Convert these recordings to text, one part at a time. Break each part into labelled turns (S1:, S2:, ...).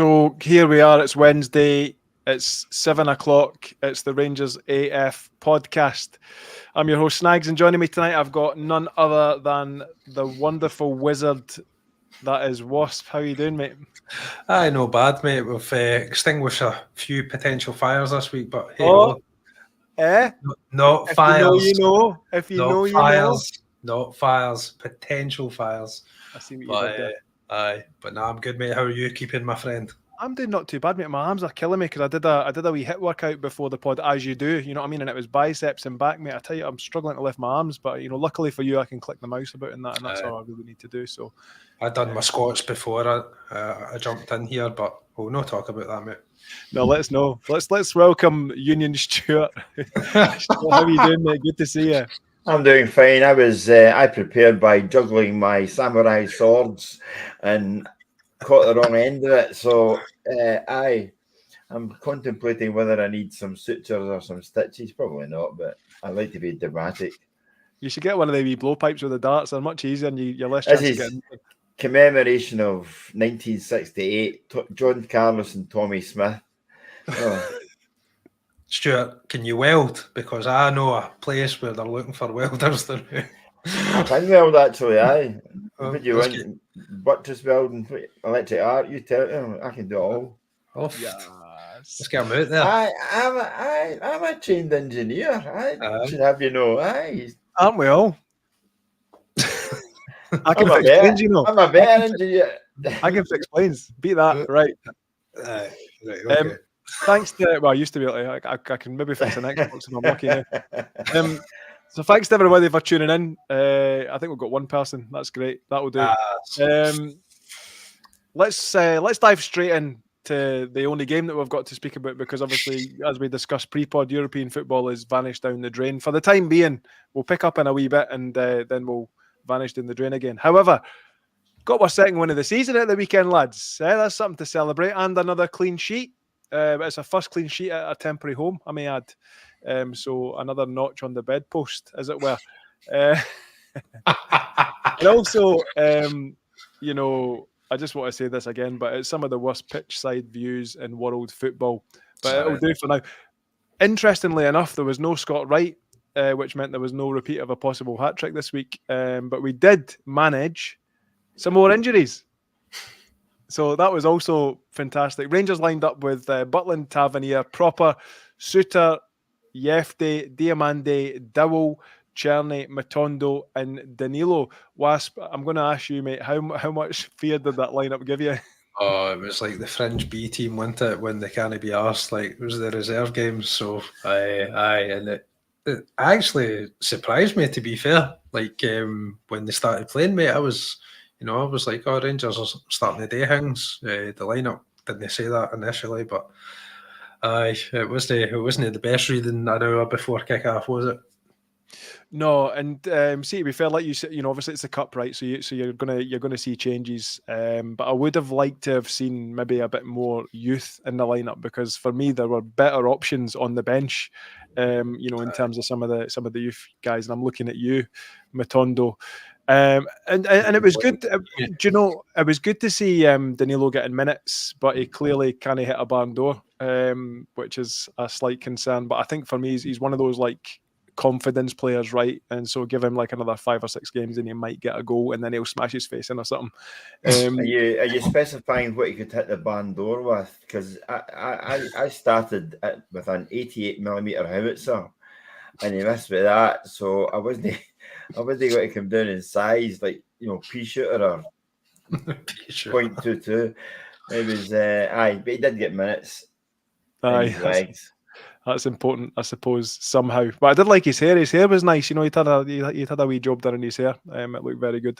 S1: So here we are. It's Wednesday. It's 7 o'clock. It's the Rangers AF podcast. I'm your host, Snags, and joining me tonight, I've got none other than the wonderful wizard that is Wasp. How are you doing, mate?
S2: Aye, no bad, mate. We've extinguished a few potential fires this week, but hey, not
S1: if
S2: fires.
S1: You know. If you know, you know.
S2: Not fires. Potential fires.
S1: I see what you did there.
S2: Aye, but no, I'm good, mate. How are you keeping, my friend?
S1: I'm doing not too bad, mate. My arms are killing me because I did a wee hit workout before the pod, as you do. You know what I mean? And it was biceps and back, mate. I tell you, I'm struggling to lift my arms, but luckily for you, I can click the mouse about and that's all I really need to do. So
S2: I done my squats before I jumped in here, but we'll not talk about that, mate.
S1: No, let's welcome Union Stewart. How are you doing, mate? Good to see you.
S3: I'm doing fine. I prepared by juggling my samurai swords and caught the wrong end of it. So I'm contemplating whether I need some sutures or some stitches. Probably not, but I like to be dramatic.
S1: You should get one of the wee blowpipes with the darts. They're much easier and you're less chance to get in.
S3: Commemoration of 1968, John Carlos and Tommy Smith. Oh.
S2: Stuart, can you weld? Because I know a place where they're looking for welders.
S3: I can weld, actually, aye. Would you want buttress welding, electric arc? You tell them, I can do it all.
S2: Oh, yes. Let's get them out there.
S3: I'm a trained engineer. I should have aye.
S1: Aren't we all? I can fix planes,
S3: I'm a better engineer.
S1: I can fix planes. Beat that, right?
S2: Right, okay.
S1: Thanks to, I used to be able to, I can maybe fix an Xbox if I'm lucky now. So thanks to everybody for tuning in. I think we've got one person. That's great. That will do. Let's dive straight into the only game that we've got to speak about, because obviously, as we discussed pre-pod, European football has vanished down the drain. For the time being, we'll pick up in a wee bit and then we'll vanish down the drain again. However, got our second win of the season at the weekend, lads. That's something to celebrate, and another clean sheet. It's a first clean sheet at a temporary home, I may add. So another notch on the bedpost, as it were. And also, I just want to say this again, but it's some of the worst pitch side views in world football. But it'll do for now. Interestingly enough, there was no Scott Wright, which meant there was no repeat of a possible hat-trick this week. But we did manage some more injuries. So that was also fantastic. Rangers lined up with Butland, Tavernier, Proper, Suter, Yefte, Diamande, Dowell, Czerny, Matondo, and Danilo. Wasp, I'm going to ask you, mate, how much fear did that lineup give you?
S2: Oh, it was like the fringe B team, wasn't it? When they can't be arsed, like it was the reserve games. So and it actually surprised me, to be fair. Like when they started playing, mate, I was like, oh, Rangers are starting to do things. The lineup didn't say that initially, but it wasn't the best reading an hour before kick-off, was it?
S1: No, and see, to be fair, like you said, obviously it's the cup, right? So you're gonna see changes. But I would have liked to have seen maybe a bit more youth in the lineup, because for me there were better options on the bench. In terms of some of the youth guys, and I'm looking at you, Matondo. And it was good. It was good to see Danilo getting minutes, but he clearly kind of hit a barn door, which is a slight concern. But I think for me, he's one of those like confidence players, right? And so give him like another 5 or 6 games, and he might get a goal, and then he'll smash his face in or something.
S3: Are you specifying what he could hit the barn door with? Because I started with an 88mm howitzer, and he missed with that, so I wasn't going to come down in size, like pea shooter or .22. It was but he did get minutes.
S1: That's important, I suppose, somehow. But I did like his hair. His hair was nice. He'd had a wee job done in his hair. It looked very good.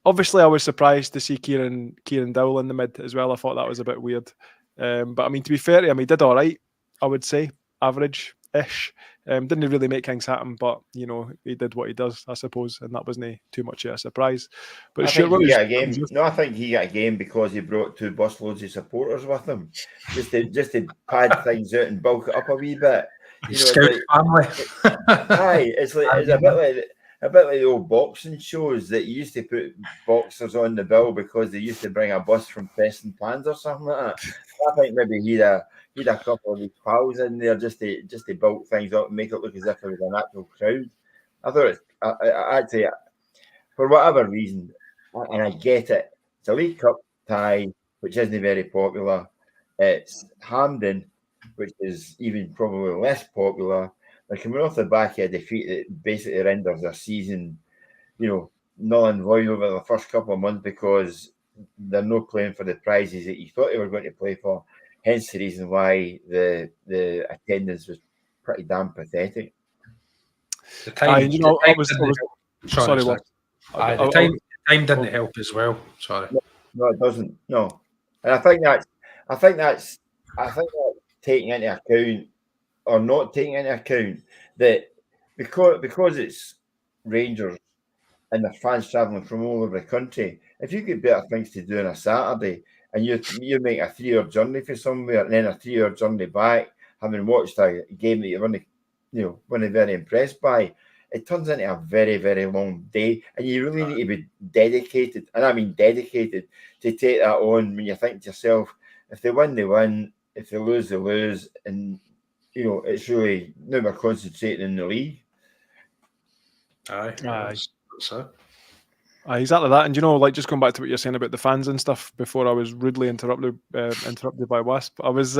S1: Obviously, I was surprised to see Kieran Dowell in the mid as well. I thought that was a bit weird. But I mean, to be fair to him, he did all right, I would say. Average-ish. Didn't really make things happen, but he did what he does, I suppose, and that wasn't too much of a surprise. But
S3: I think he got a game. No, I think he got a game because he brought 2 busloads of supporters with him, just to pad things out and bulk it up a wee bit.
S2: Family.
S3: Aye, it's a bit like a bit like the old boxing shows that you used to put boxers on the bill because they used to bring a bus from Preston Pans or something like that. I think maybe he'd a couple of his pals in there just to bulk things up and make it look as if it was an actual crowd. I thought actually, for whatever reason, and I get it, it's a League Cup tie, which isn't very popular. It's Hampden, which is even probably less popular. They're coming off the back of a defeat that basically renders their season, null and void over the first couple of months because they're not playing for the prizes that you thought they were going to play for. Hence the reason why the attendance was pretty damn pathetic.
S2: The time,
S1: the
S2: time didn't help as well. Sorry.
S3: No, it doesn't. No, and I think that's taking into account or not taking into account that because it's Rangers and the fans travelling from all over the country, if you get better things to do on a Saturday and you make a 3-hour journey for somewhere and then a 3-hour journey back, having watched a game that you're really very impressed by, it turns into a very, very long day, and you really need to be dedicated, and I mean dedicated, to take that on when you think to yourself, if they win, they win, if they lose, they lose, and it's really now we're concentrating in the league.
S2: Aye.
S1: Exactly that. And just going back to what you're saying about the fans and stuff before I was rudely interrupted by Wasp, I was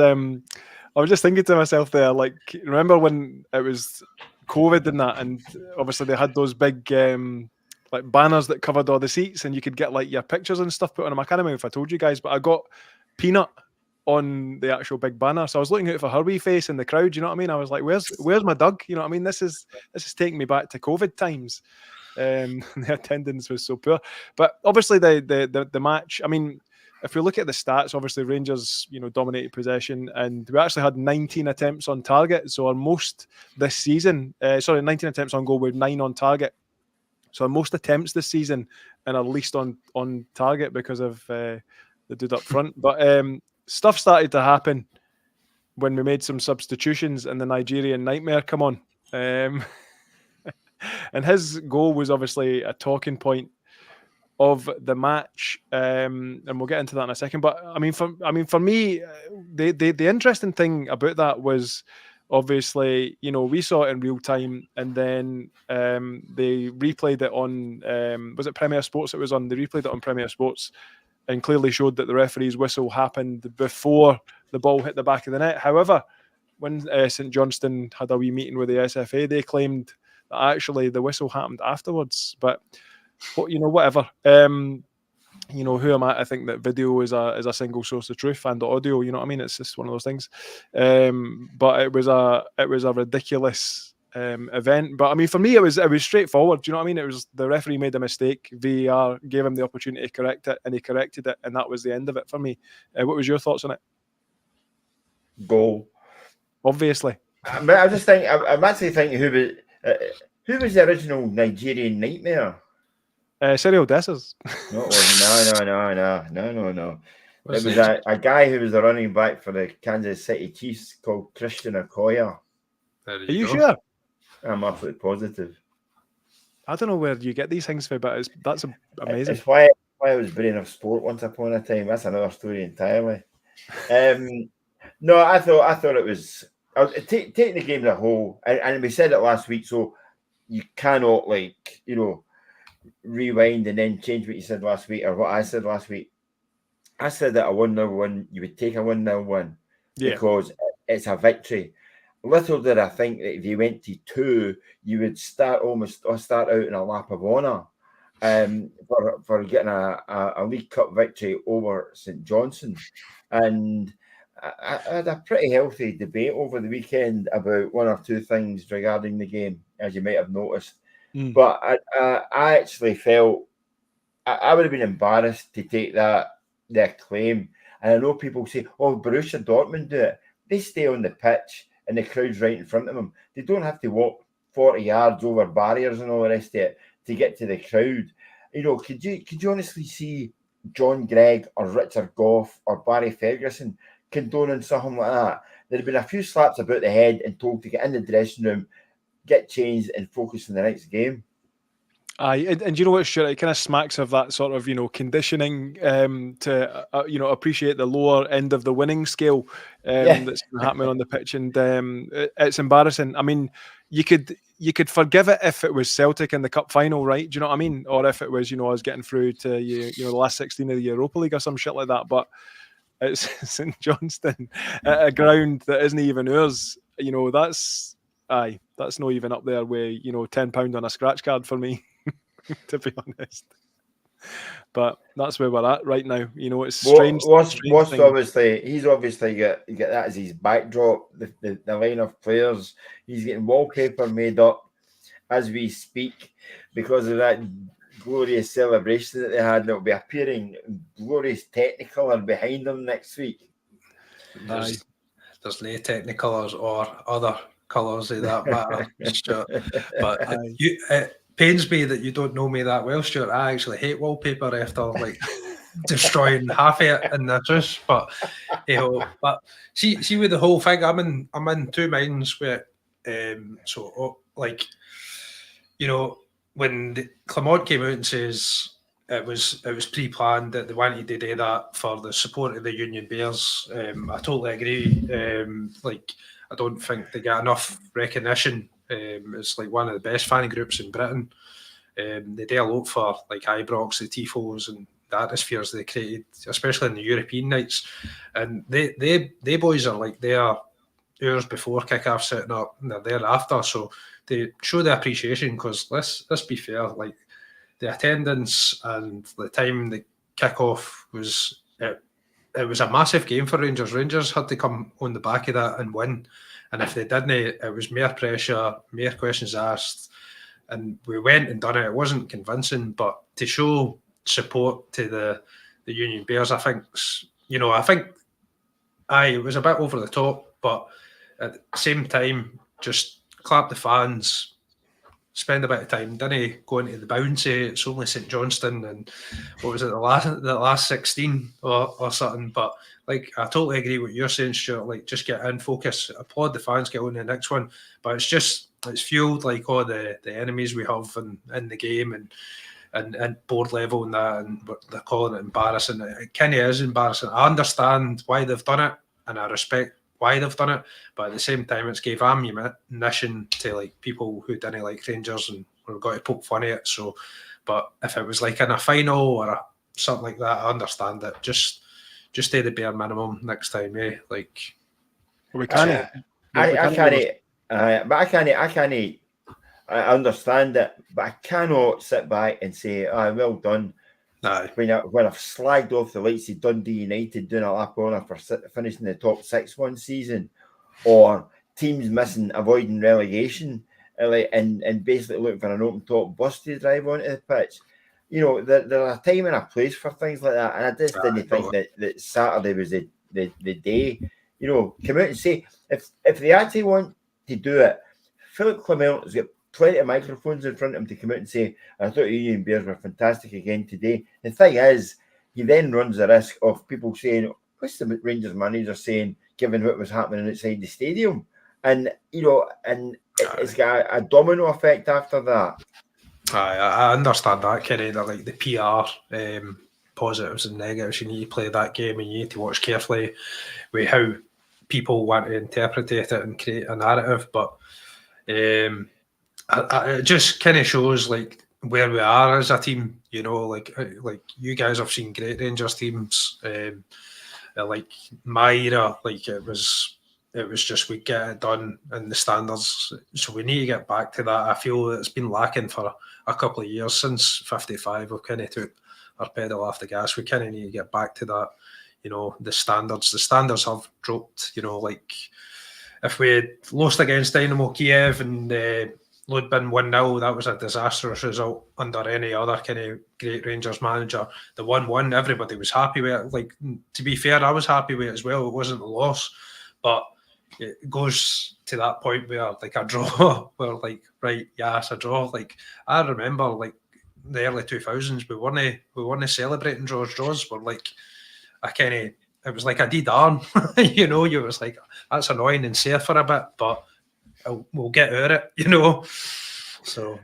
S1: just thinking to myself there, like, remember when it was COVID and that, and obviously they had those big like banners that covered all the seats and you could get like your pictures and stuff put on them. I can't remember if I told you guys, but I got Peanut on the actual big banner, so I was looking out for her wee face in the crowd. You know what I mean? I was like, where's my Doug? You know what I mean? This is taking me back to COVID times. The attendance was so poor, but obviously the match, I mean, if we look at the stats, obviously Rangers dominated possession, and we actually had 19 attempts on target, so our most this season, 19 attempts on goal with 9 on target, so our most attempts this season and our least on target because of the dude up front. But stuff started to happen when we made some substitutions and the Nigerian nightmare come on. And his goal was obviously a talking point of the match, and we'll get into that in a second. But I mean, for me, the interesting thing about that was obviously we saw it in real time, and then they replayed it on was it Premier Sports? It was on. They replayed it on Premier Sports, and clearly showed that the referee's whistle happened before the ball hit the back of the net. However, when St Johnstone had a wee meeting with the SFA, they claimed that actually the whistle happened afterwards. But whatever. Who am I? I think that video is a single source of truth, and audio. You know what I mean? It's just one of those things. But it was a ridiculous event. But I mean, for me, it was straightforward. Do you know what I mean? It was the referee made a mistake. VAR gave him the opportunity to correct it, and he corrected it, and that was the end of it for me. What was your thoughts on it?
S3: Goal,
S1: obviously.
S3: I just think I'm actually thinking who was the original Nigerian nightmare?
S1: Cyriel Dessers.
S3: No. It was a guy who was the running back for the Kansas City Chiefs called Christian Okoye.
S1: Are you sure?
S3: I'm absolutely positive.
S1: I don't know where you get these things from, but that's amazing.
S3: It's why I was brain of sport once upon a time. That's another story entirely. No, I thought it was taking the game as a whole, and we said it last week, so you cannot rewind and then change what you said last week or what I said last week. I said that a 1-0 win, you would take a 1-0 win because it's a victory. Little did I think that if you went to 2, you would start out in a lap of honour for getting a League Cup victory over St Johnstone. And I had a pretty healthy debate over the weekend about one or two things regarding the game, as you might have noticed. But I actually felt I would have been embarrassed to take their claim. And I know people say, "Oh, Borussia Dortmund do it." They stay on the pitch, and the crowd's right in front of them. They don't have to walk 40 yards over barriers and all the rest of it to get to the crowd. Could you honestly see John Gregg or Richard Gough or Barry Ferguson condoning something like that? There'd have been a few slaps about the head and told to get in the dressing room, get changed, and focus on the next game.
S1: Aye, and you know what, sure, it kind of smacks of that sort of, conditioning to, appreciate the lower end of the winning scale
S3: Yeah.
S1: that's happening on the pitch, and it's embarrassing. I mean, you could forgive it if it was Celtic in the cup final, right? Do you know what I mean? Or if it was, us getting through to the last 16 of the Europa League or some shit like that. But it's St Johnstone at a ground that isn't even ours. That's not even up there with £10 on a scratch card for me. To be honest, but that's where we're at right now. It's strange.
S3: He's obviously got that as his backdrop. The line of players, he's getting wallpaper made up as we speak because of that glorious celebration that they had. That'll be appearing glorious Technicolor behind them next week.
S2: There's no Technicolors or other colours of that matter, Stuart. But it pains me that you don't know me that well, Stuart. I actually hate wallpaper after destroying half of it in the juice. But but see with the whole thing, I'm in two minds with when Clement came out and says it was pre-planned that they wanted to do that for the support of the Union Bears. I totally agree. I don't think they get enough recognition. It's one of the best fan groups in Britain. They do a lot for Ibrox, the Tifos, and the atmospheres they created, especially in the European nights. And they boys are there hours before kick-off setting up, and they're there after. So they show the appreciation because let's be fair, the attendance and the time the kick-off was it was a massive game for Rangers. Rangers had to come on the back of that and win. And if they didn't, it was more pressure, more questions asked. And we went and done it. It wasn't convincing, but to show support to the Union Bears, I think, it was a bit over the top, but at the same time, just clap the fans, spend a bit of time, didn't go into the bouncy. It's only St Johnstone, and what was it, the last 16 or something. But I totally agree with what you're saying, Stuart. Just get in, focus, applaud the fans, get on to the next one. But it's fueled all the enemies we have in the game and board level and that, and they're calling it embarrassing. It kind of is embarrassing. I understand why they've done it, and I respect why they've done it, but at the same time, it's gave ammunition to people who didn't like Rangers and we've got to poke fun at it. So, but if it was in a final or something like that, I understand it. Just do the bare minimum next time, eh?
S1: We can't.
S3: I understand it, but I cannot sit back and say, well done.
S2: No.
S3: When I've slagged off the likes of Dundee United doing a lap on for finishing the top 6 one season, or teams avoiding relegation, and basically looking for an open top bus to drive onto the pitch. There's a time and a place for things like that, and I just didn't think that Saturday was the day. Come out and say if they actually want to do it, Philip Clement has got plenty of microphones in front of him to come out and say, I thought Union Bears were fantastic again today. The thing is, he then runs the risk of people saying, what's the Rangers manager saying, given what was happening outside the stadium? And, it's got a domino effect after that.
S2: I understand that, Kenny, that the PR positives and negatives, you need to play that game and you need to watch carefully with how people want to interpret it and create a narrative. But it just kind of shows where we are as a team. You guys have seen great Rangers teams. My era, it was just we get it done in the standards. So we need to get back to that. I feel that it's been lacking for a couple of years since 55. We've kind of took our pedal off the gas. We kind of need to get back to that. The standards. The standards have dropped. If we had lost against Dynamo Kiev and Lud been 1-0, that was a disastrous result under any other kind of great Rangers manager. The 1-1, everybody was happy with it. To be fair, I was happy with it as well. It wasn't a loss, but it goes to that point where a draw, where right, yes, a draw. I remember the early 2000s, we weren't celebrating draws. We're it was a D-darn, you was that's annoying and safe for a bit, but we'll get out it, So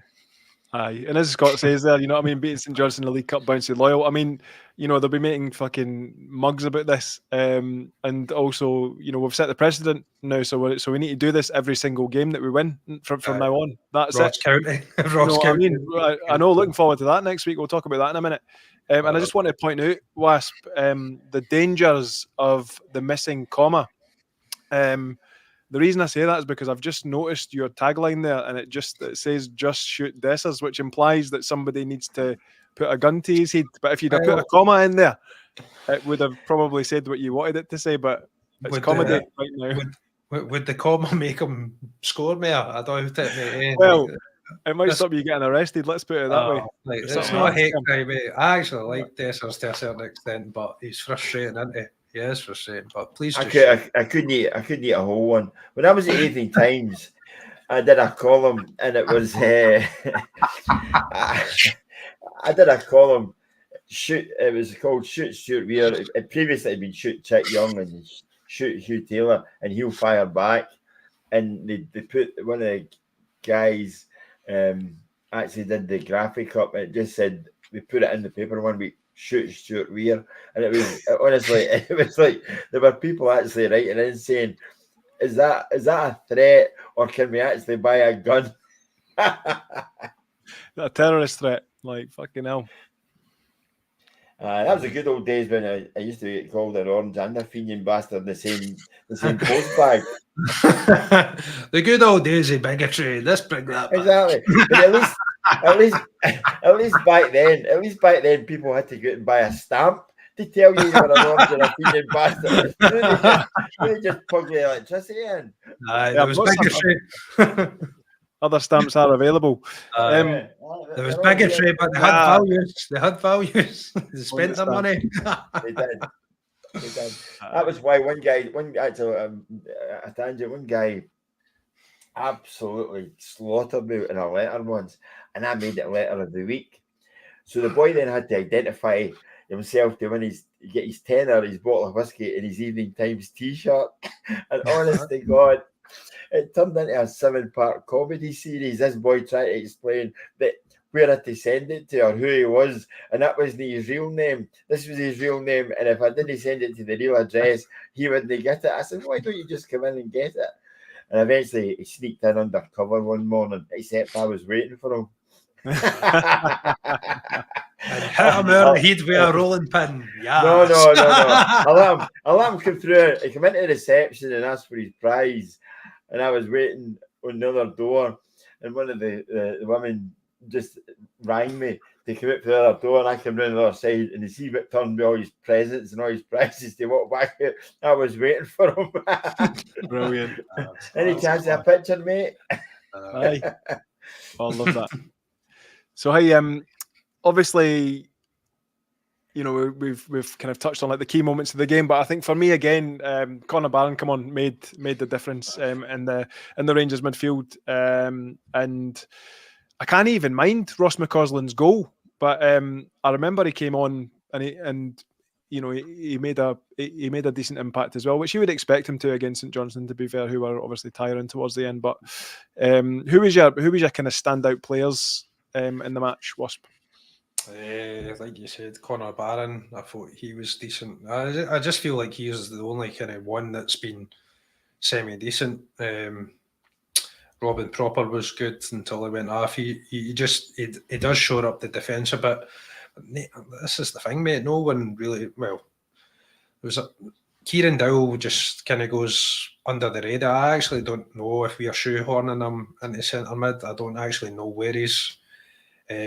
S1: Aye, and as Scott says there, you know what I mean, beating St Johnstone in the League Cup, bouncy loyal. I mean, you know, they'll be making fucking mugs about this, and also, you know, we've set the precedent now, so we need to do this every single game that we win from now on. That's
S2: Ross
S1: it.
S2: County.
S1: You know what I mean? I know. Looking forward to that next week. We'll talk about that in a minute. And I just want to point out, Wasp, the dangers of the missing comma. The reason I say that is because I've just noticed your tagline there, and it says "Just shoot Dessers," which implies that somebody needs to put a gun to his head. But if you'd have put a comma in there, it would have probably said what you wanted it to say. But it's comedy right now.
S2: Would the comma make him score more? I doubt it, mate.
S1: Well, it might stop you getting arrested. Let's put it that way.
S2: It's not a hate crime, mate. I actually like Dessers to a certain extent, but he's frustrating, isn't he? Yeah, it's frustrating, but please.
S3: I couldn't eat a whole one. When I was at Evening Times, I did a column, and it was I did a column. It was called "Shoot Stuart Weir." It previously had been "Shoot Chick Young" and "Shoot Hugh Taylor," and he'll fire back. And they put one of the guys actually did the graphic up. And it just said we put it in the paper one week. Shoot Stuart Weir, and it was honestly, it was like there were people actually writing in saying, "Is that a threat, or can we actually buy a gun?"
S1: A terrorist threat, like fucking hell.
S3: That was the good old days when I used to get called an orange and a Fenian bastard in the same post bag.
S2: The good old days of bigotry. Let's bring that back.
S3: Exactly. But at least back then, people had to go out and buy a stamp to tell you were an orange and a Fenian bastard. They just plug the electricity in.
S2: There was bigotry.
S1: Other stamps are available.
S2: There was bigotry, but they had values. They had values. They spent their money.
S3: They did. That was why one guy absolutely slaughtered me in a letter once, and I made it letter of the week. So the boy then had to identify himself to get his tenner, his bottle of whiskey, and his Evening Times T-shirt. And honest to God, it turned into a 7-part comedy series. This boy tried to explain that where had to send it to or who he was, and that wasn't his real name. This was his real name, and if I didn't send it to the real address, he wouldn't get it. I said, "Why don't you just come in and get it?" And eventually he sneaked in undercover one morning, except I was waiting for him.
S2: And hit him out of the head with a rolling pin. Yes.
S3: No. I let him come through. He came into the reception and asked for his prize. And I was waiting on the other door. And one of the women just rang me to come up to the other door. And I came round the other side and he turned me all his presents and all his prizes to walk back out. I was waiting for him.
S1: Brilliant.
S3: Any chance of a picture, mate?
S1: Aye. I love that. So hey, obviously, you know, we've kind of touched on like the key moments of the game, but I think for me again, Conor Barron made the difference in the Rangers midfield, and I can't even mind Ross McCausland's goal, but I remember he came on and you know he made a decent impact as well, which you would expect him to against St Johnstone, to be fair, who were obviously tiring towards the end. But who was your kind of standout players in the match, Wasp?
S2: Like you said, Conor Barron, I thought he was decent. I just feel like he is the only kind of one that's been semi-decent. Robin Propper was good until he went off. He does shore up the defence a bit. This is the thing, mate. No one really, well, Kieran Dowell just kind of goes under the radar. I actually don't know if we are shoehorning him into centre mid. I don't actually know where he's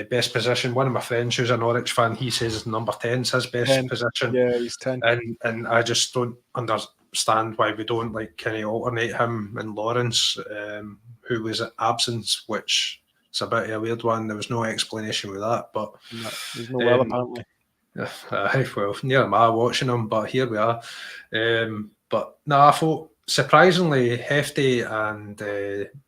S2: best position. One of my friends who's a Norwich fan, he says number 10 is his best position.
S1: Yeah, he's 10.
S2: And I just don't understand why we don't like kind of alternate him and Lawrence, who was at absence, which is a bit of a weird one. There was no explanation with that, but
S1: there's no well apparently.
S2: Well, near am I watching him, but here we are. But no, I thought surprisingly Hefty and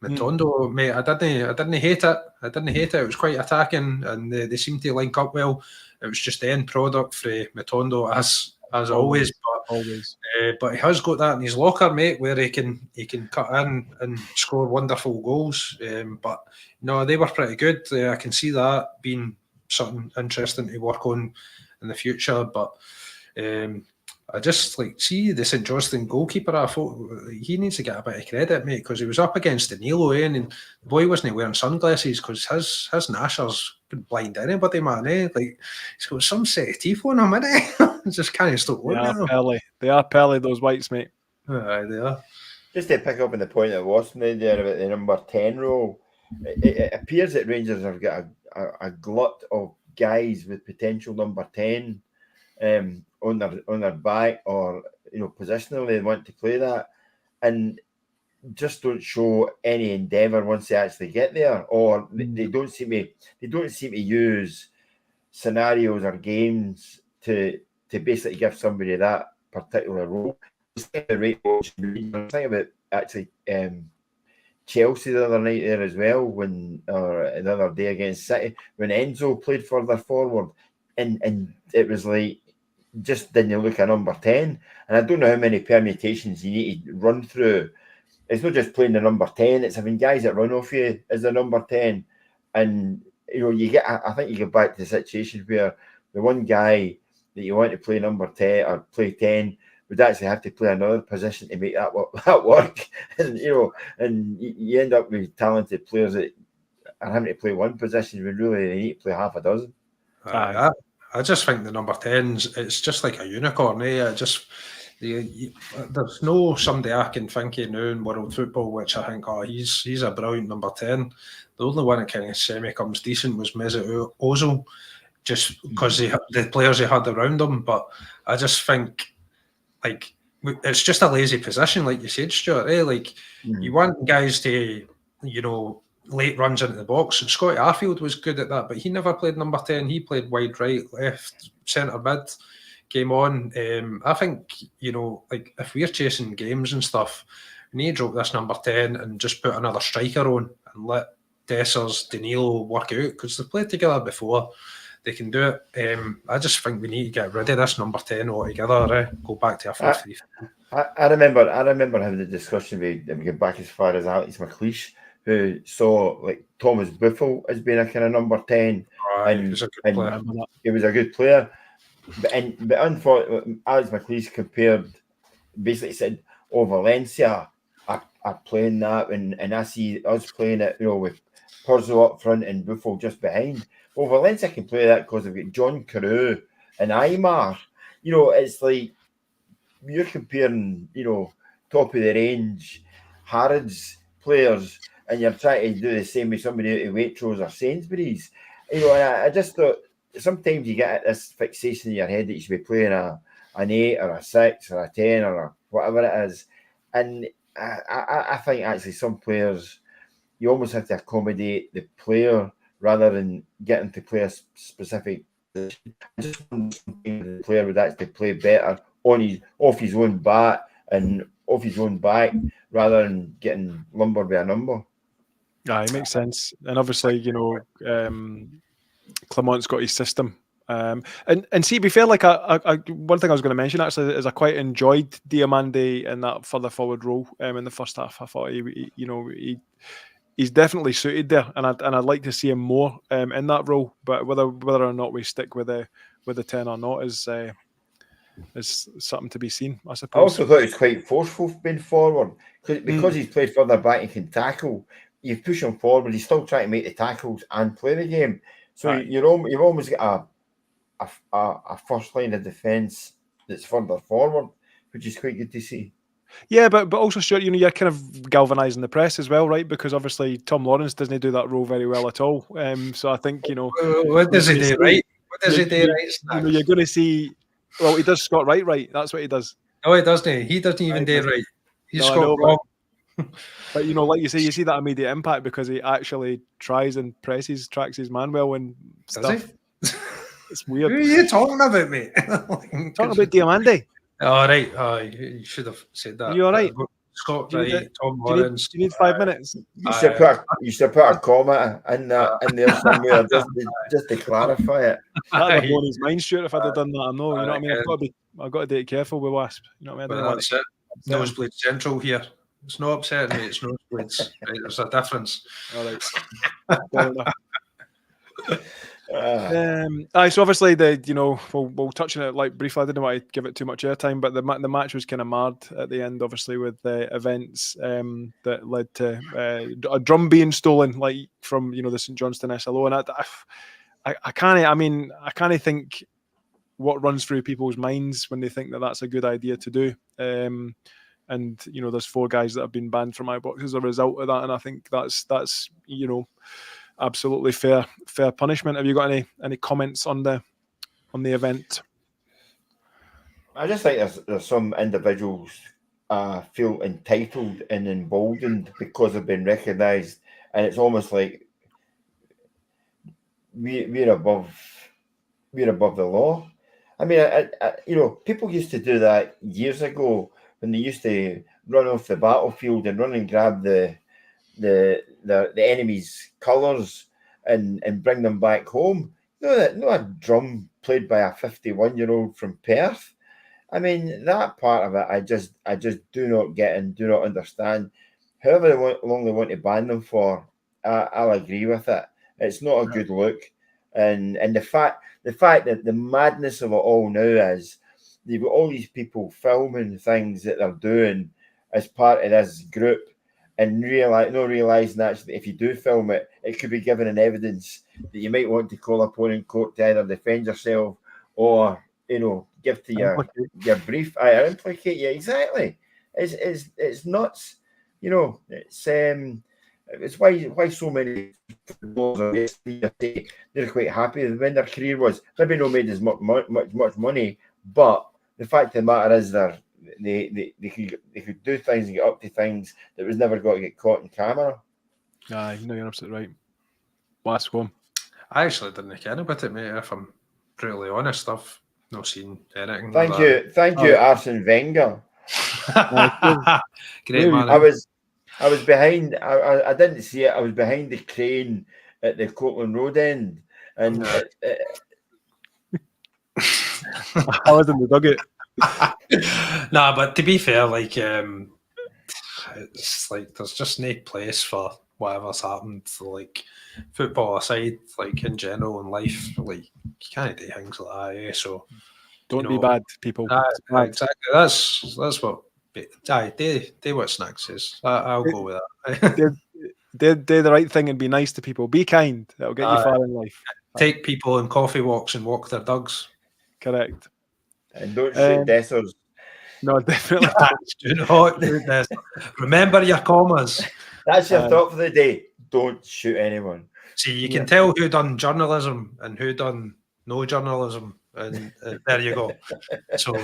S2: Matondo, mate, I didn't hate it. It was quite attacking, and they seemed to link up well. It was just the end product for Matondo as always. But
S1: Always.
S2: But he has got that in his locker, mate, where he can cut in and score wonderful goals. But no, they were pretty good. I can see that being something interesting to work on in the future. But I just see the St Johnstone goalkeeper. I thought he needs to get a bit of credit, mate, because he was up against Danilo, and the boy wasn't wearing sunglasses because his gnashers could blind anybody, man. Like, he's got some set of teeth on him, innit? Just can't stop looking at them.
S1: They are Pelly, those whites, mate.
S2: Aye, they are.
S3: Just to pick up on the point that Wasp made there about the number 10 role, it appears that Rangers have got a glut of guys with potential number 10 on their back, or positionally they want to play that, and just don't show any endeavour once they actually get there, or they don't seem to use scenarios or games to basically give somebody that particular role. Think about actually Chelsea the other night there as well, or another day against City, when Enzo played further forward, and it was like, just didn't look at number 10. And I don't know how many permutations you need to run through. It's not just playing the number 10, it's having guys that run off you as the number 10. And I think you get back to the situation where the one guy that you want to play number 10 or play 10 would actually have to play another position to make that work. And and you end up with talented players that are having to play one position when really they need to play half a dozen.
S2: I just think the number 10s, it's just like a unicorn, there's no somebody I can think of now in world football which I think, he's a brilliant number 10. The only one that kind of semi-comes decent was Mesut Ozil, just because the players he had around him. But I just think, it's just a lazy position, like you said, Stuart. You want guys to, late runs into the box, and Scotty Arfield was good at that, but he never played number 10. He played wide right, left, centre mid, came on. I think, if we're chasing games and stuff, we need to drop this number 10 and just put another striker on and let Dessers, Danilo work out, because they've played together before. They can do it. I just think we need to get rid of this number 10 altogether. Go back to a 4-3.
S3: I remember having the discussion with, we get back as far as Alex McLeish, who saw Thomas Buffel as being a kind of number 10.
S2: Right, he was a good player.
S3: He was a good player. But unfortunately, Alex McLeish basically said, Valencia are playing that, and I see us playing it, with Purzo up front and Buffel just behind. Well, Valencia can play that because they've got John Carew and Aymar. It's like you're comparing, top of the range Harrods players, and you're trying to do the same with somebody out of Waitrose or Sainsbury's. And I just thought sometimes you get this fixation in your head that you should be playing an 8 or a 6 or a 10 or whatever it is. And I think actually some players, you almost have to accommodate the player rather than getting to play a specific position. I just want the player would actually play better off his own bat and off his own back rather than getting lumbered by a number.
S1: Yeah, it makes sense. And obviously, Clement's got his system. And see, to be fair, one thing I was going to mention actually is I quite enjoyed Diamande in that further forward role in the first half. I thought he's definitely suited there, and I'd like to see him more in that role. But whether or not we stick with the 10 or not is something to be seen, I suppose.
S3: I also thought he was quite forceful being forward because he's played further back and can tackle. You push him forward, he's still trying to make the tackles and play the game. So you've almost got a first line of defence that's further forward, which is quite good to see.
S1: Yeah, but also, Stuart, you're kind of galvanising the press as well, right? Because obviously Tom Lawrence doesn't do that role very well at all. So I think,
S2: what does he do right? What does he do right?
S1: You're going to see. Well, he does Scott right. That's what he does.
S2: No, he doesn't. He doesn't even do right. He's Scott wrong.
S1: But like you see that immediate impact because he actually tries and tracks his man well and stuff. It's weird.
S2: Who are you talking about, mate?
S1: Talking about Diamande.
S2: All right. You should have said that.
S1: You all right?
S2: Scott Wright, Tom Lawrence.
S1: Do you need 5 minutes?
S3: You should put a comma in there somewhere just to clarify it.
S1: That'd have blown his mind, Stuart, if I'd have done that. I know, you know what I mean? I've got to be careful with Wasp. You know what I mean?
S2: Well, that's it. Nosebleed Central here. It's not upsetting me, it's nosebleeds. Right, there's a difference.
S1: All right. Fair enough. So obviously we'll touch on it like briefly. I didn't want to give it too much airtime, but the match was kind of marred at the end, obviously with events that led to a drum being stolen, like from the St Johnstone SLO, and I can't think what runs through people's minds when they think that that's a good idea to do. And there's 4 guys that have been banned from iBox as a result of that, and I think that's absolutely fair punishment. Have you got any comments on the event?
S3: I just think there's some individuals feel entitled and emboldened because they've been recognised, and it's almost like we're above the law. I mean, people used to do that years ago when they used to run off the battlefield and run and grab the enemy's colours and bring them back home. Not a drum played by a 51-year-old from Perth. I mean, that part of it, I just do not get and do not understand. However long they want to ban them for, I'll agree with it. It's not a good look, and the fact that the madness of it all now is you've got all these people filming things that they're doing as part of this group, and realising actually if you do film it, it could be given an evidence that you might want to call upon in court to either defend yourself or give to your brief. I implicate you exactly. It's nuts. It's why so many footballers they're quite happy when their career was maybe not made as much money, but the fact of the matter is they could do things and get up to things that was never got to get caught in camera.
S1: Aye, you're absolutely right. Last one.
S2: I actually didn't care about it, mate. If I'm brutally honest, I've not seen anything.
S3: Thank you, Arsene Wenger.
S2: Great man.
S3: I was behind. I didn't see it. I was behind the crane at the Courtland Road end, and
S1: I was in the dugout.
S2: Nah, but to be fair, like it's like there's just no place for whatever's happened. Like football aside, like in general in life, like you can't do things like that. So
S1: don't be bad, people.
S2: Exactly. That's what. They what Snags says. I'll go with that.
S1: Do the right thing and be nice to people. Be kind. That'll get you far in life.
S2: Take people on coffee walks and walk their dogs.
S1: Correct.
S3: And don't shoot Dessers.
S1: No, definitely
S2: do not do this. Remember your commas.
S3: That's your thought for the day. Don't shoot anyone.
S2: See, you can tell who done journalism and who done no journalism, and there you go. So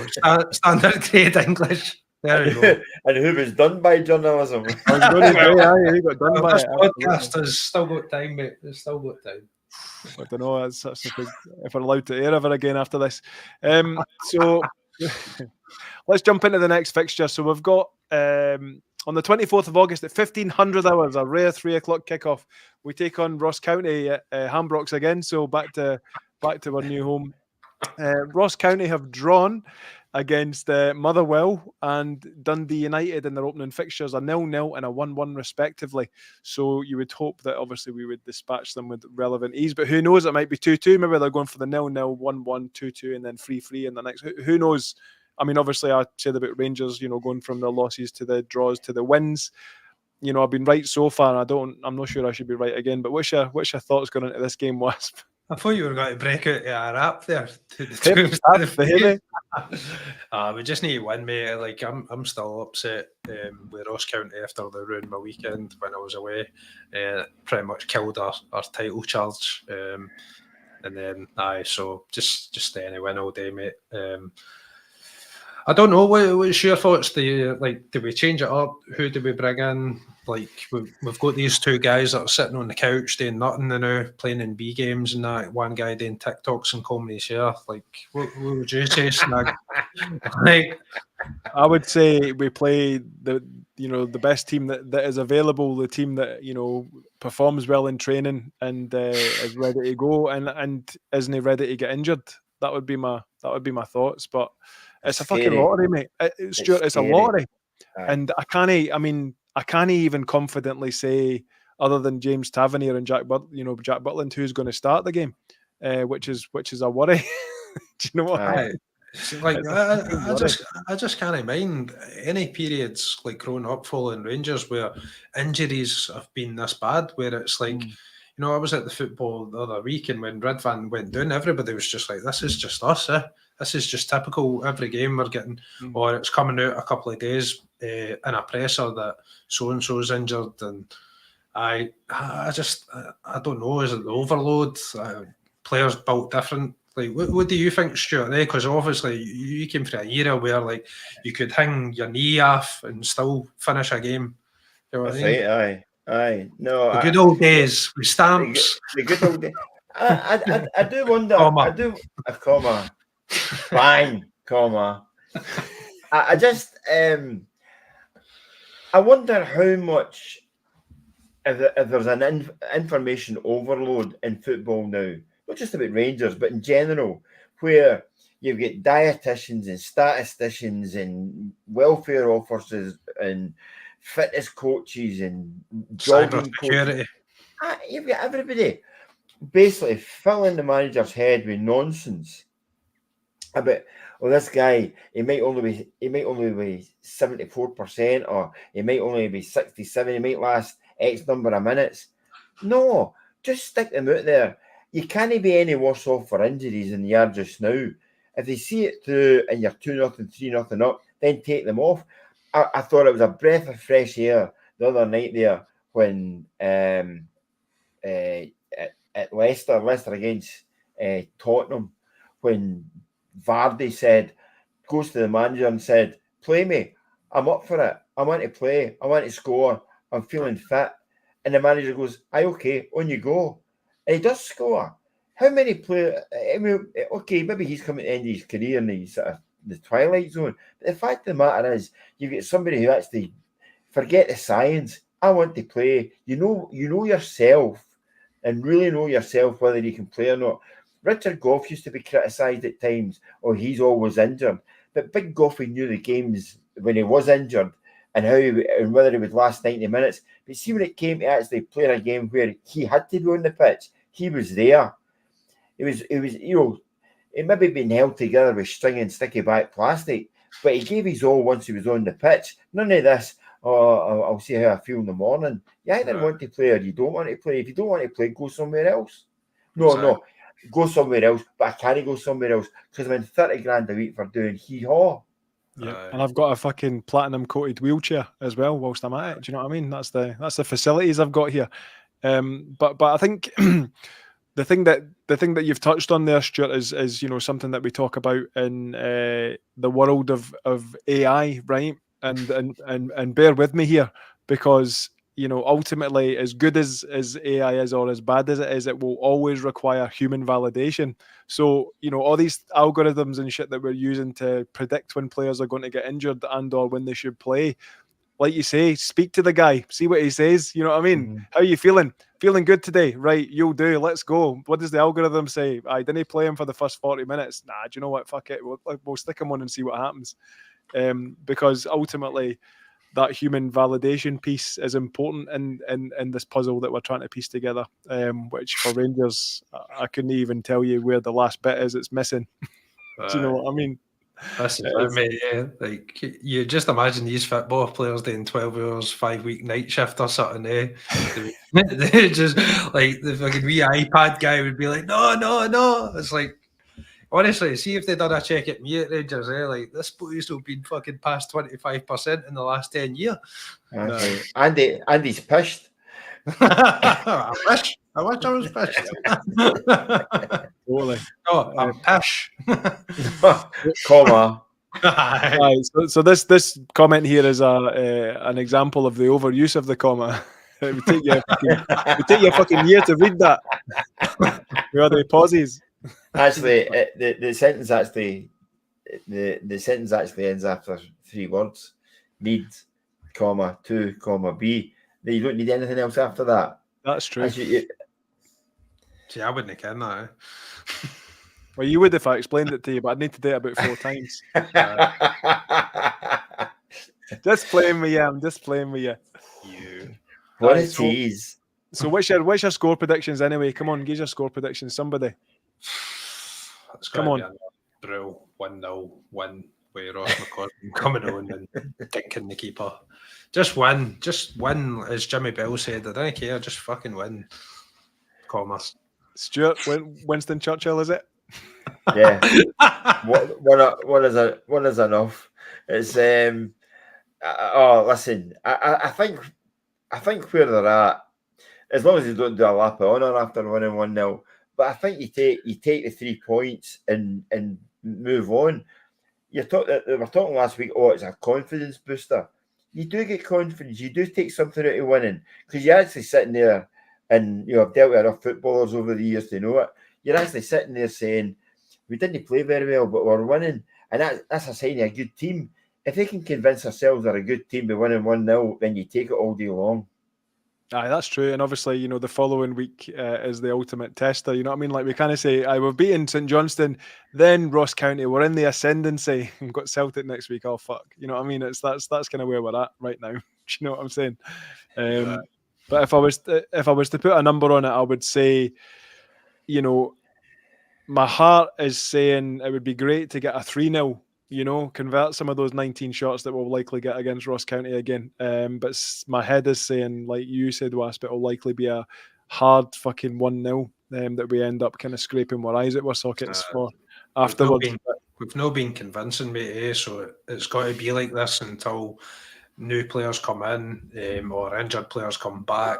S2: standard grade English. There you go.
S3: And who was done by journalism?
S1: I was going to say, he got done by
S2: this podcast has still got time, mate. It's still got time.
S1: I don't know. That's a big, if we're allowed to air ever again after this. So let's jump into the next fixture. So we've got on the 24th of August at 1500 hours, a rare 3 o'clock kickoff. We take on Ross County at Hambrox again. So back to our new home. Ross County have drawn against Motherwell and Dundee United in their opening fixtures, a 0-0 and a 1-1 respectively. So you would hope that obviously we would dispatch them with relevant ease, but who knows, it might be 2-2. Maybe they're going for the 0-0, 1-1, 2-2 and then 3-3 in the next. Who knows? I mean, obviously I said about Rangers, going from their losses to the draws to the wins. I've been right so far. I'm not sure I should be right again, but what's your thoughts going into this game, Wasp?
S2: I thought you were going to break out a rap there. We just need to win, mate. Like I'm still upset with Ross County after they ruined my weekend when I was away. Pretty much killed our title charge. And then so just stay in a win all day, mate. I don't know. What's your thoughts? Do we change it up? Who do we bring in? Like we've got these 2 guys that are sitting on the couch doing nothing now, playing in B games and that. One guy doing TikToks and combing his hair. Like what would you say, Snag?
S1: I would say we play the best team that is available, the team that performs well in training and is ready to go and isn't ready to get injured. That would be my That would be my thoughts. But it's a
S3: Scary.
S1: fucking lottery, mate. Stuart, it's a
S3: scary.
S1: lottery.
S3: Aye.
S1: And I can't even confidently say, other than James Tavernier and Jack Butland, who's going to start the game, which is a worry. Do you know what I mean?
S2: So, like,
S1: It's a fucking worry.
S2: I just can't mind any periods like growing up following Rangers where injuries have been this bad, where it's like, you know, I was at the football the other week, and when Redvan went down, everybody was just like, this is just us, this is just typical. Every game we're getting, or it's coming out a couple of days in a presser that so-and-so's injured, and I don't know, is it the overload? Players built different. Like, what do you think, Stuart? Because obviously you came from an era where like you could hang your knee off and still finish a game. You know what
S3: That's
S2: I mean?
S3: right. Aye. No,
S2: The good old days with stamps.
S3: The good old days. I do wonder.
S2: Comma.
S3: I do a comma. Fine, comma. I just I wonder how much if there's an information overload in football now. Not just about Rangers, but in general, where you've got dietitians and statisticians and welfare officers and fitness coaches and jogging coaches. You've got everybody basically filling the manager's head with nonsense about, well, this guy, he might only be 74%, or he might only be 67, he might last X number of minutes. No, just stick them out there. You can't be any worse off for injuries than you are just now. If they see it through and you're 2-0, 3-0 up, then take them off. I thought it was a breath of fresh air the other night there when at Leicester against Tottenham, when Vardy goes to the manager and said, play me, I'm up for it, I want to play, I want to score, I'm feeling fit. And the manager goes, aye, okay, on you go. And he does score. How many players? I mean, okay, maybe he's coming to the end of his career and he's sort of the twilight zone. But the fact of the matter is, you get somebody who actually forget the science. I want to play. You know yourself, and really know yourself whether you can play or not. Richard Gough used to be criticised at times, or he's always injured. But Big Goughy knew the games when he was injured and and whether he would last 90 minutes. But see, when it came to actually playing a game where he had to be on the pitch, he was there. It was, it maybe been held together with string and sticky back plastic, but he gave his all once he was on the pitch. None of this, I'll see how I feel in the morning. You either want to play or you don't want to play. If you don't want to play, go somewhere else. No, go somewhere else, but I can't go somewhere else because I'm in 30 grand a week for doing hee-haw.
S1: Yeah, and I've got a fucking platinum coated wheelchair as well whilst I'm at it. Do you know what I mean? That's the facilities I've got here. But I think the thing that you've touched on there, Stuart, is something that we talk about in the world of AI, right? And bear with me here, because ultimately, as good as AI is or as bad as it is, it will always require human validation. So, all these algorithms and shit that we're using to predict when players are going to get injured and or when they should play, like you say, speak to the guy, see what he says. You know what I mean? Mm-hmm. How are you feeling? Feeling good today? Right, you'll do. Let's go. What does the algorithm say? I didn't play him for the first 40 minutes. Nah, do you know what? Fuck it. We'll stick him on and see what happens. Because ultimately, that human validation piece is important in this puzzle that we're trying to piece together, which for Rangers, I couldn't even tell you where the last bit is. It's missing. Do you know what I mean?
S2: That's it, mate. Yeah, like you just imagine these football players doing 12 hours, 5-week night shift or something. They just like the fucking wee iPad guy would be like, no. It's like, honestly, see if they done a check at me at Rangers, like this boy's still been fucking past 25% in the last 10 years.
S3: Andy's pissed.
S2: I wish I was pissed.
S1: Totally.
S2: Oh, I'm pish.
S3: Comma.
S1: Right, so this comment here is an example of the overuse of the comma. It would take you a fucking year to read that. Where are the pauses?
S3: Actually, the sentence actually ends after 3 words. Need, comma, to, comma, be. You don't need anything else after that.
S1: That's true.
S2: See, I wouldn't have cared that.
S1: Well, you would if I explained it to you, but I'd need to do it about 4 times. Just playing with you. I'm just playing with you.
S3: What a tease.
S1: So what's your score predictions anyway? Come on, give your score predictions, somebody.
S2: Come on. Brill, 1-0 win with Ross McCausland coming on and dinking the keeper. Just win, as Jimmy Bell said. I don't care, just fucking win. Commerce.
S1: Stuart, Winston Churchill, is it?
S3: Yeah. One is enough. It's listen, I think where they're at, as long as you don't do a lap of honour after winning 1-0, but I think you take the 3 points and move on. They were talking last week, it's a confidence booster. You do get confidence, you do take something out of winning, because you're actually sitting there, and I've dealt with enough footballers over the years to know it. You're actually sitting there saying, we didn't play very well, but we're winning. And that's a sign of a good team. If they can convince themselves they're a good team by winning 1-0, then you take it all day long.
S1: Aye, that's true. And obviously, the following week is the ultimate tester. You know what I mean? Like, we kind of say, we've beaten St Johnstone, then Ross County. We're in the ascendancy. We've got Celtic next week. Oh, fuck. You know what I mean? That's kind of where we're at right now. Do you know what I'm saying? But if I was to put a number on it, I would say, my heart is saying it would be great to get a 3-0. Convert some of those 19 shots that we'll likely get against Ross County again. But my head is saying, like you said, Wasp, it'll likely be a hard fucking 1-0 that we end up kind of scraping our eyes at our sockets for afterwards.
S2: We've not been convincing, mate, so it's got to be like this until new players come in or injured players come back,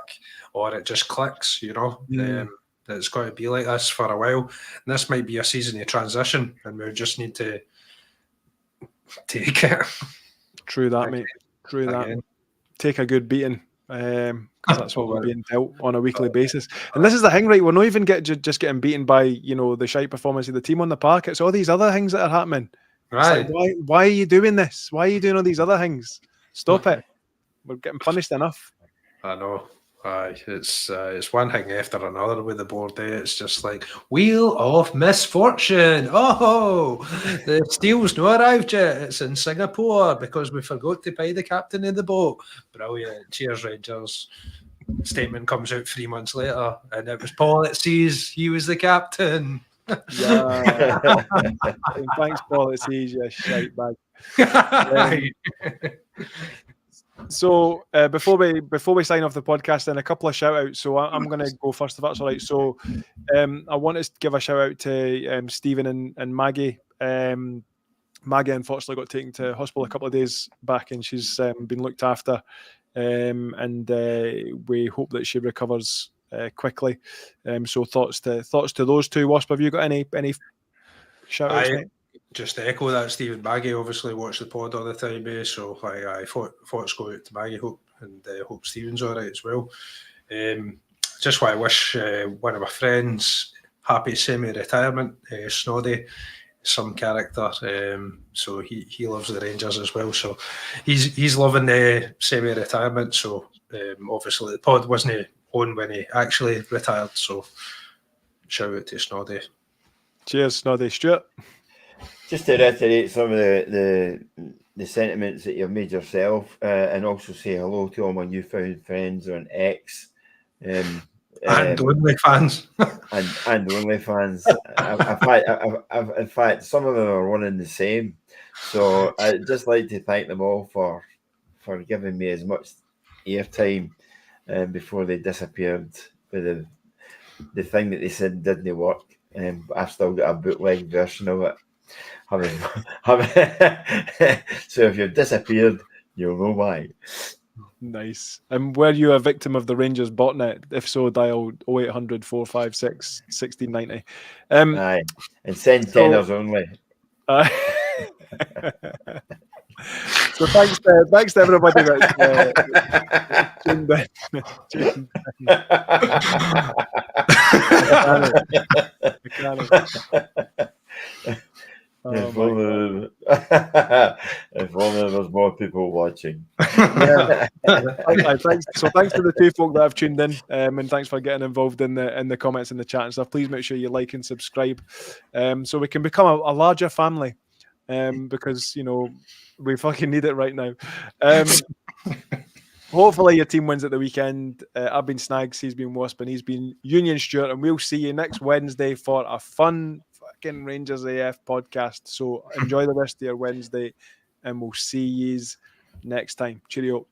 S2: or it just clicks, It's got to be like this for a while. And this might be a season of transition, and we just need to take it.
S1: True that, mate. True that. Take a good beating, because that's what we're being dealt on a weekly basis. And this is the thing, right? We're not even just getting beaten by the shite performance of the team on the park. It's all these other things that are happening.
S2: Right?
S1: Like, why are you doing this? Why are you doing all these other things? Stop it. We're getting punished enough.
S2: I know. It's one thing after another with the board. It's just like wheel of misfortune. Oh, the steel's not arrived yet. It's in Singapore because we forgot to pay the captain of the boat. Brilliant. Cheers, Rangers. Statement comes out 3 months later, and it was Paul that sees he was the captain.
S1: Yeah. Thanks, Paul that sees you, shite bag. So before we sign off the podcast, then a couple of shout outs. So I'm going to go first if that's all right. So I want to give a shout out to Stephen and Maggie. Maggie unfortunately got taken to hospital a couple of days back, and she's been looked after. And we hope that she recovers quickly. So thoughts to those two. Wasp, have you got any shout outs, mate?
S2: Just to echo that, Stephen Maggie obviously watch the pod all the time, so I thoughts go out to Maggie, hope Stephen's all right as well. Just want to wish one of my friends happy semi-retirement, Snoddy, some character. So he loves the Rangers as well, so he's loving the semi-retirement. So obviously the pod wasn't on when he actually retired, so shout out to Snoddy.
S1: Cheers, Snoddy. Stuart?
S3: Just to reiterate some of the sentiments that you've made yourself, and also say hello to all my newfound friends on X.
S2: And OnlyFans.
S3: and OnlyFans. In fact, some of them are one and the same. So I'd just like to thank them all for giving me as much airtime before they disappeared with the thing that they said didn't work. I've still got a bootleg version of it. So if you've disappeared, you'll know why.
S1: Nice. And were you a victim of the Rangers botnet? If so, dial 0800 456 1690.
S3: Aye, and send tenors only.
S1: So thanks to everybody that's tuned in.
S3: If only there's more people watching.
S2: Yeah.
S1: Thanks. So thanks to the two folk that have tuned in, and thanks for getting involved in the comments in the chat and stuff. Please make sure you like and subscribe, so we can become a larger family, because we fucking need it right now. Hopefully your team wins at the weekend. I've been Snags, he's been Wasp, and he's been Union Stewart, and we'll see you next Wednesday for a fun fucking Rangers AF podcast. So enjoy the rest of your Wednesday, and we'll see yous next time. Cheerio.